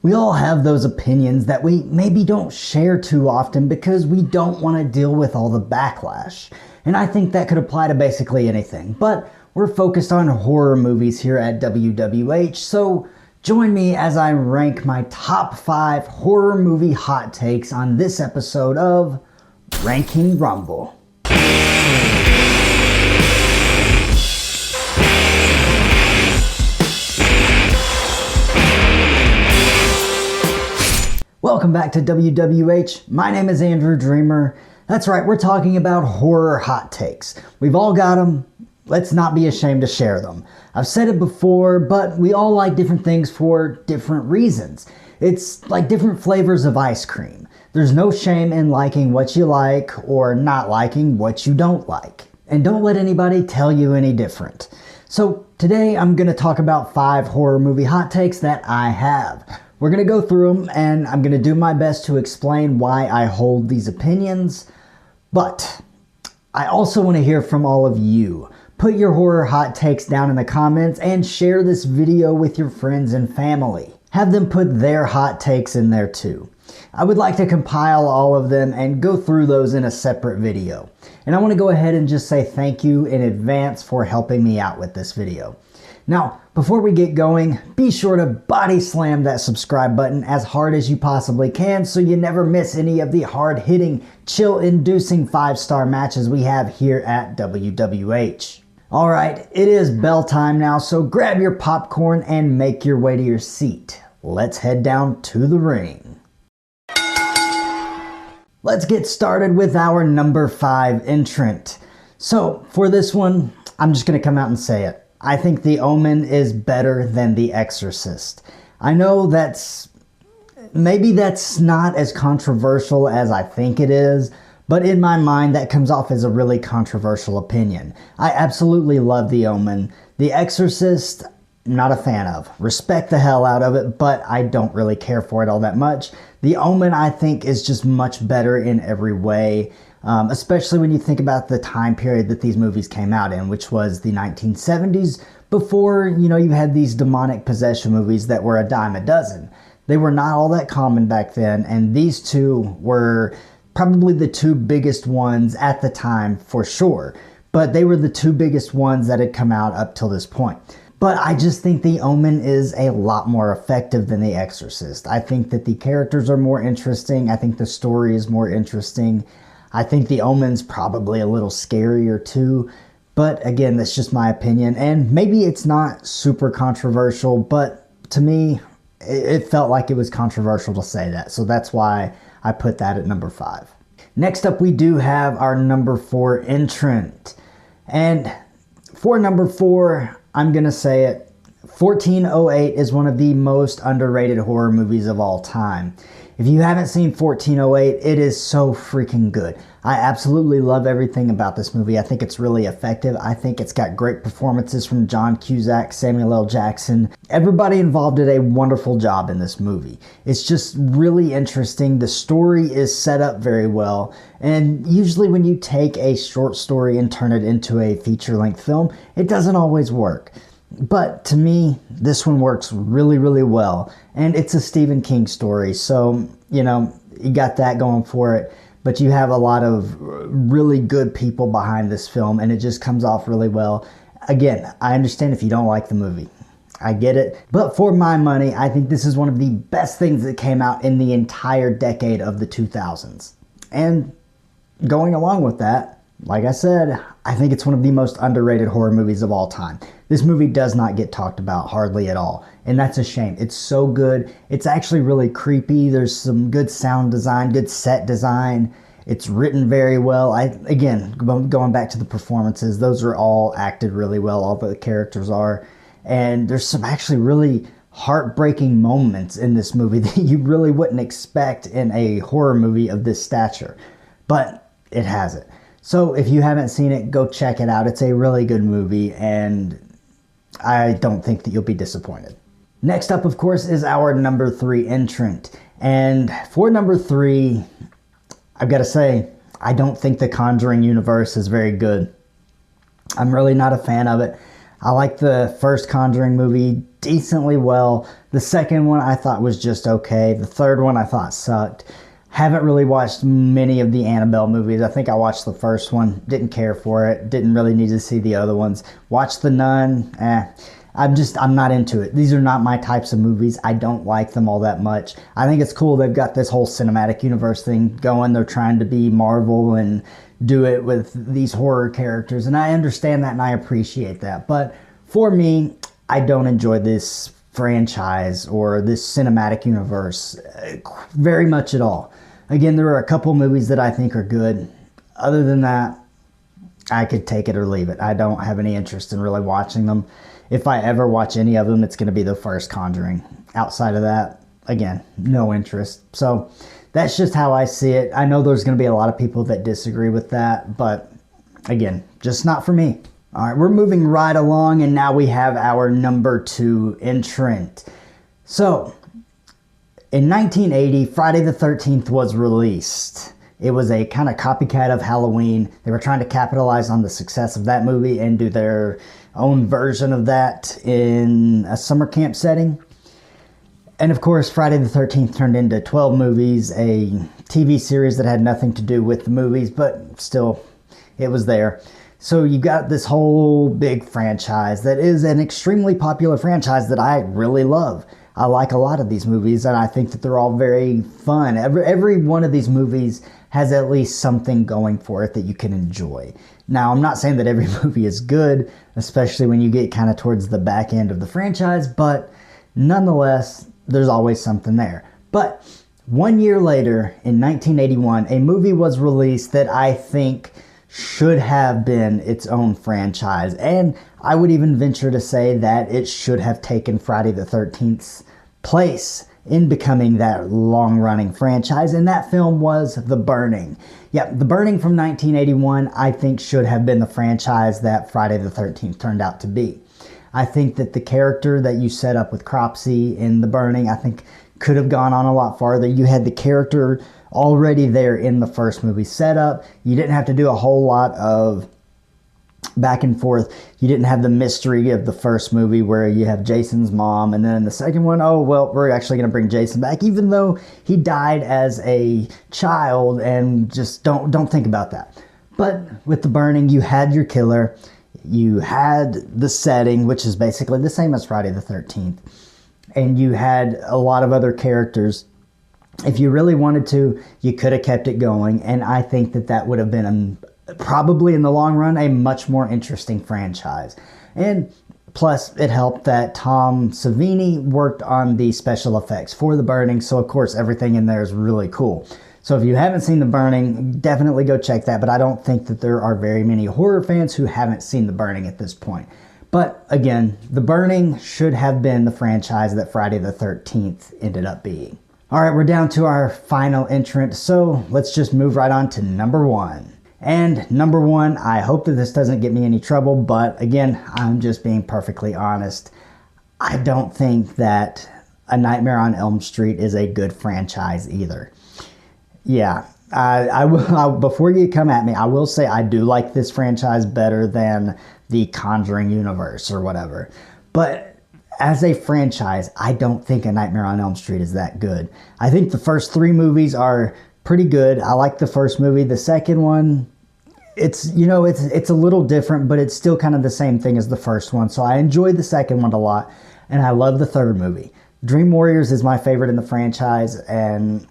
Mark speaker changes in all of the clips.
Speaker 1: We all have those opinions that we maybe don't share too often because we don't want to deal with all the backlash. And I think that could apply to basically anything. But we're focused on horror movies here at WWH, so join me as I rank my top 5 horror movie hot takes on this episode of Ranking Rumble. Welcome back to WWH. My name is Andrew Dreamer. That's right, we're talking about horror hot takes. We've all got them. Let's not be ashamed to share them. I've said it before, but we all like different things for different reasons. It's like different flavors of ice cream. There's no shame in liking what you like or not liking what you don't like. And don't let anybody tell you any different. So today I'm going to talk about 5 horror movie hot takes that I have. We're going to go through them, and I'm going to do my best to explain why I hold these opinions. But I also want to hear from all of you. Put your horror hot takes down in the comments and share this video with your friends and family. Have them put their hot takes in there too. I would like to compile all of them and go through those in a separate video. And I want to go ahead and just say thank you in advance for helping me out with this video. Now, before we get going, be sure to body slam that subscribe button as hard as you possibly can so you never miss any of the hard-hitting, chill-inducing 5-star matches we have here at WWH. Alright, it is bell time now, so grab your popcorn and make your way to your seat. Let's head down to the ring. Let's get started with our number 5 entrant. So, for this one, I'm just going to come out and say it. I think The Omen is better than The Exorcist. I know maybe that's not as controversial as I think it is, but in my mind that comes off as a really controversial opinion. I absolutely love The Omen. The Exorcist, not a fan of. Respect the hell out of it, but I don't really care for it all that much. The Omen, I think, is just much better in every way. Especially when you think about the time period that these movies came out in, which was the 1970s, before, you had these demonic possession movies that were a dime a dozen. They were not all that common back then, and these two were probably the 2 biggest ones at the time for sure. But they were the 2 biggest ones that had come out up till this point. But I just think The Omen is a lot more effective than The Exorcist. I think that the characters are more interesting. I think the story is more interesting. I think The Omen's probably a little scarier too, but again, that's just my opinion, and maybe it's not super controversial, but to me, it felt like it was controversial to say that, so that's why I put that at number 5. Next up, we do have our number 4 entrant, and for number 4, I'm gonna say it, 1408 is one of the most underrated horror movies of all time. If you haven't seen 1408, it is so freaking good. I absolutely love everything about this movie. I think it's really effective. I think it's got great performances from John Cusack, Samuel L. Jackson. Everybody involved did a wonderful job in this movie. It's just really interesting. The story is set up very well. And usually when you take a short story and turn it into a feature-length film, it doesn't always work. But to me, this one works really, really well. And it's a Stephen King story, so, you got that going for it. But you have a lot of really good people behind this film, and it just comes off really well. Again, I understand if you don't like the movie. I get it. But for my money, I think this is one of the best things that came out in the entire decade of the 2000s. And going along with that, like I said, I think it's one of the most underrated horror movies of all time. This movie does not get talked about hardly at all, and that's a shame. It's so good. It's actually really creepy. There's some good sound design, good set design. It's written very well. Again, going back to the performances, those are all acted really well. All the characters are. And there's some actually really heartbreaking moments in this movie that you really wouldn't expect in a horror movie of this stature. But it has it. So if you haven't seen it, go check it out. It's a really good movie, and I don't think that you'll be disappointed. Next up, of course, is our number 3 entrant. And for number 3, I've got to say, I don't think the Conjuring universe is very good. I'm really not a fan of it. I like the first Conjuring movie. decently well. The second one I thought was just okay. The third one I thought sucked. Haven't really watched many of the Annabelle movies. I think I watched the first one, didn't care for it, didn't really need to see the other ones. Watched The Nun, I'm not into it. These are not my types of movies. I don't like them all that much. I think it's cool they've got this whole cinematic universe thing going. They're trying to be Marvel and do it with these horror characters, and I understand that and I appreciate that. But for me, I don't enjoy this franchise or this cinematic universe very much at all. Again, there are a couple movies that I think are good. Other than that, I could take it or leave it. I don't have any interest in really watching them. If I ever watch any of them, it's going to be the first Conjuring. Outside of that, again, no interest. So that's just how I see it. I know there's going to be a lot of people that disagree with that, but again, just not for me. All right, we're moving right along, and now we have our number 2 entrant. So, in 1980, Friday the 13th was released. It was a kind of copycat of Halloween. They were trying to capitalize on the success of that movie and do their own version of that in a summer camp setting. And of course, Friday the 13th turned into 12 movies, a TV series that had nothing to do with the movies, but still, it was there. So you got this whole big franchise that is an extremely popular franchise that I really love. I like a lot of these movies, and I think that they're all very fun. Every one of these movies has at least something going for it that you can enjoy. Now, I'm not saying that every movie is good, especially when you get kind of towards the back end of the franchise, but nonetheless, there's always something there. But 1 year later, in 1981, a movie was released that I think should have been its own franchise, and I would even venture to say that it should have taken Friday the 13th's place in becoming that long-running franchise, and that film was The Burning. Yep, The Burning from 1981, I think should have been the franchise that Friday the 13th turned out to be. I think that the character that you set up with Cropsey in The Burning, I think could have gone on a lot farther. You had the character already there in the first movie setup. You didn't have to do a whole lot of back and forth. You didn't have the mystery of the first movie where you have Jason's mom, and then in the second one, oh, well, we're actually going to bring Jason back, even though he died as a child, and just don't think about that. But with The Burning, you had your killer, you had the setting, which is basically the same as Friday the 13th, and you had a lot of other characters. If you really wanted to, you could have kept it going, and I think that that would have been probably in the long run a much more interesting franchise. And plus, it helped that Tom Savini worked on the special effects for The Burning, so of course everything in there is really cool. So if you haven't seen The Burning, definitely go check that, but I don't think that there are very many horror fans who haven't seen The Burning at this point. But again, The Burning should have been the franchise that Friday the 13th ended up being. All right, we're down to our final entrant, so let's just move right on to number 1. And number 1, I hope that this doesn't get me any trouble, but again, I'm just being perfectly honest. I don't think that A Nightmare on Elm Street is a good franchise either. Yeah, I will. Before you come at me, I will say I do like this franchise better than the Conjuring universe or whatever. But as a franchise, I don't think A Nightmare on Elm Street is that good. I think the first 3 movies are pretty good. I like the first movie. The second one, it's a little different, but it's still kind of the same thing as the first one. So I enjoyed the second one a lot, and I love the third movie. Dream Warriors is my favorite in the franchise, and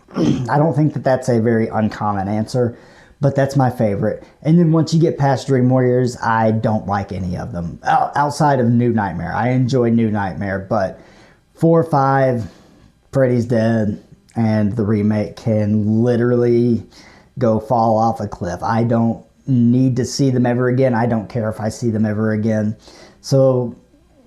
Speaker 1: I don't think that that's a very uncommon answer, but that's my favorite. And then once you get past Dream Warriors, I don't like any of them. Outside of New Nightmare. I enjoy New Nightmare, but 4, 5, Freddy's Dead, and the remake can literally go fall off a cliff. I don't need to see them ever again. I don't care if I see them ever again. So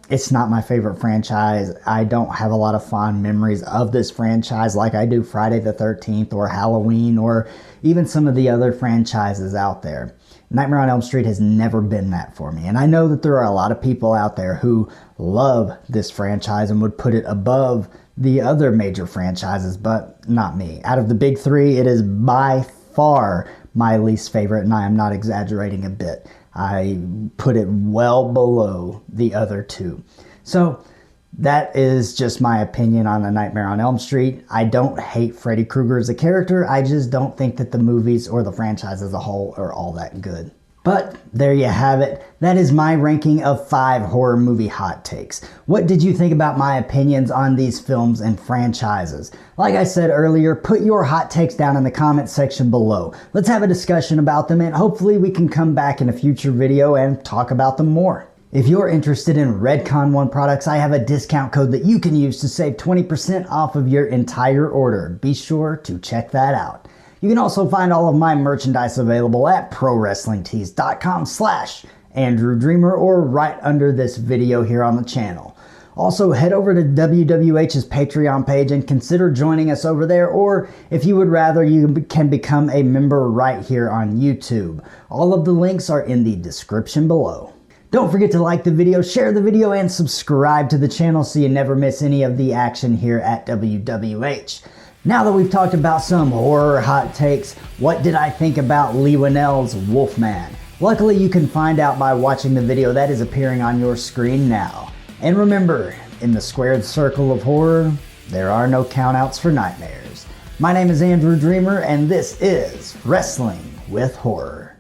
Speaker 1: it's not my favorite franchise. I don't have a lot of fond memories of this franchise like I do Friday the 13th or Halloween or even some of the other franchises out there. Nightmare on Elm Street has never been that for me. And I know that there are a lot of people out there who love this franchise and would put it above the other major franchises, but not me. Out of the big 3, it is by far my least favorite, and I am not exaggerating a bit. I put it well below the other 2. So That is just my opinion on A Nightmare on Elm Street. I don't hate Freddy Krueger as a character. I just don't think that the movies or the franchise as a whole are all that good. But there you have it. That is my ranking of 5 horror movie hot takes. What did you think about my opinions on these films and franchises? Like I said earlier, put your hot takes down in the comment section below. Let's have a discussion about them, and hopefully we can come back in a future video and talk about them more. If you're interested in Redcon 1 products, I have a discount code that you can use to save 20% off of your entire order. Be sure to check that out. You can also find all of my merchandise available at prowrestlingtees.com/AndrewDreamer or right under this video here on the channel. Also, head over to WWH's Patreon page and consider joining us over there, or if you would rather, you can become a member right here on YouTube. All of the links are in the description below. Don't forget to like the video, share the video, and subscribe to the channel so you never miss any of the action here at WWH. Now that we've talked about some horror hot takes, what did I think about Leigh Whannell's Wolfman? Luckily, you can find out by watching the video that is appearing on your screen now. And remember, in the squared circle of horror, there are no countouts for nightmares. My name is Andrew Dreamer, and this is Wrestling with Horror.